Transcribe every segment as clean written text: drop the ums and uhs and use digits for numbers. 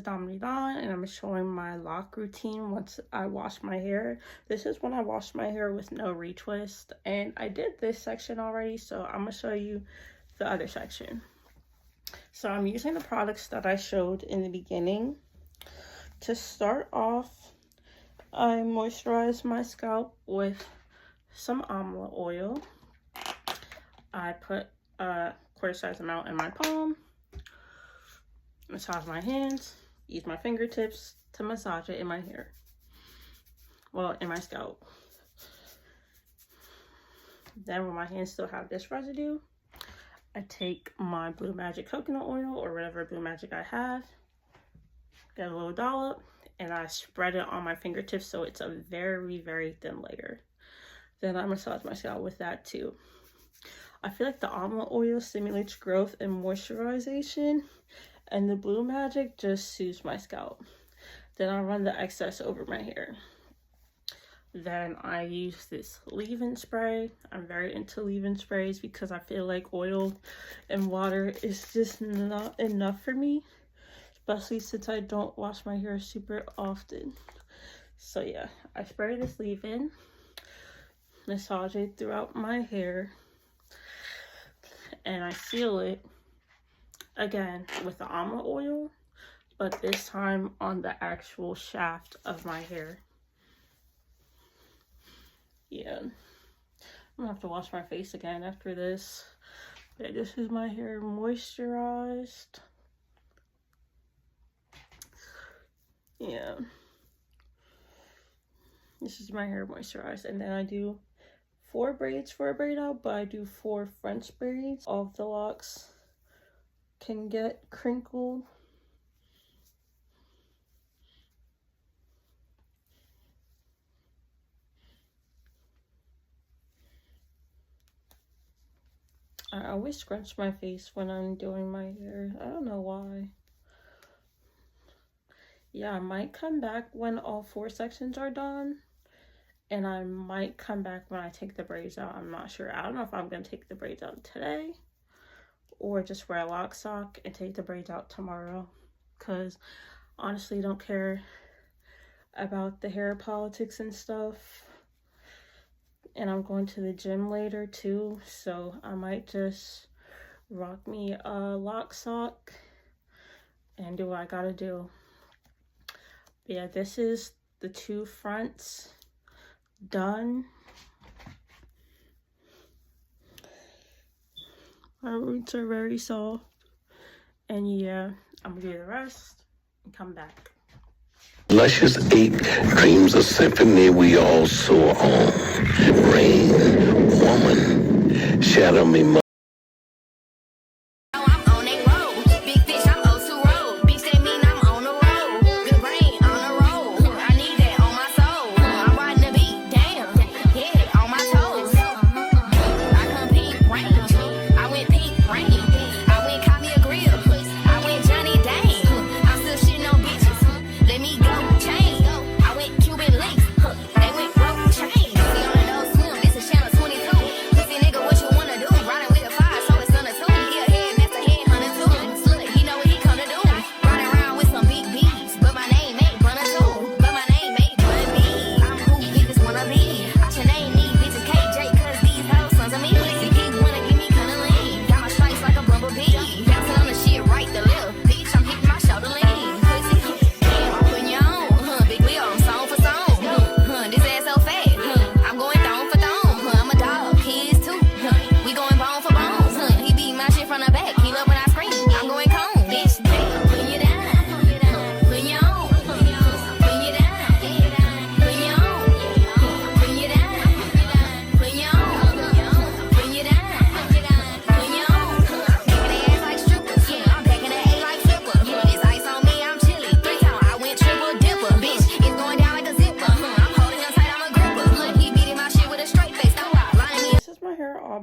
Dominique and I'm showing my lock routine once I wash my hair. This is when I wash my hair with no retwist, and I did this section already, so I'm gonna show you the other section. So I'm using the products that I showed in the beginning. To start off, I moisturize my scalp with some almond oil. I put a quarter size amount in my palm, massage my hands, use my fingertips to massage it in my hair. Well, in my scalp. Then when my hands still have this residue, I take my Blue Magic coconut oil or whatever Blue Magic I have, get a little dollop, and I spread it on my fingertips so it's a very, very thin layer. Then I massage my scalp with that too. I feel like the almond oil stimulates growth and moisturization, and the Blue Magic just soothes my scalp. Then I run the excess over my hair. Then I use this leave-in spray. I'm very into leave-in sprays because I feel like oil and water is just not enough for me, especially since I don't wash my hair super often. So yeah, I spray this leave-in, massage it throughout my hair, and I seal it again with the almond oil, but this time on the actual shaft of my hair. Yeah, I'm gonna have to wash my face again after this. Yeah, this is my hair moisturized. Yeah, this is my hair moisturized, and then I do 4 braids for a braid out, but I do 4 French braids. All of the locks can get crinkled. I always scrunch my face when I'm doing my hair. I don't know why. Yeah, I might come back when all 4 sections are done. And I might come back when I take the braids out. I'm not sure. I don't know if I'm going to take the braids out today or just wear a lock sock and take the braids out tomorrow. Because honestly, don't care about the hair politics and stuff. And I'm going to the gym later too. So I might just rock me a lock sock and do what I gotta do. But yeah, this is the 2 fronts done. My roots are very soft, and yeah, I'm gonna do the rest and come back. Luscious ache, dreams of symphony we all soar on. Rain, woman, shadow me.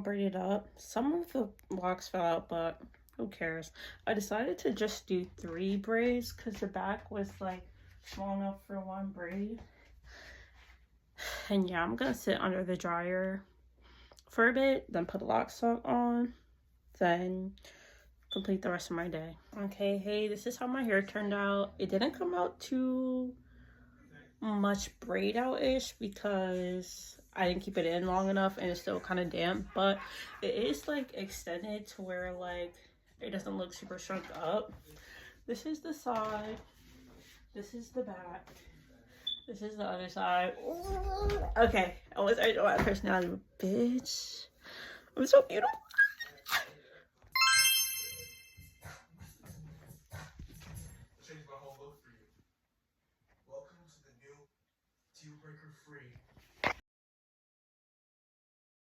Braided up. Some of the locks fell out, but who cares? I decided to just do 3 braids because the back was like small enough for 1 braid. And yeah, I'm gonna sit under the dryer for a bit, then put a lock sock on, then complete the rest of my day. Okay, hey, this is how my hair turned out. It didn't come out too much braid out-ish because I didn't keep it in long enough and it's still kind of damp, but it is like extended to where like it doesn't look super shrunk up. This is the side, this is the back, this is the other side. Okay, I was already my personality, bitch. I'm so beautiful. Change my whole look for you. Welcome to the new Deal Breaker Free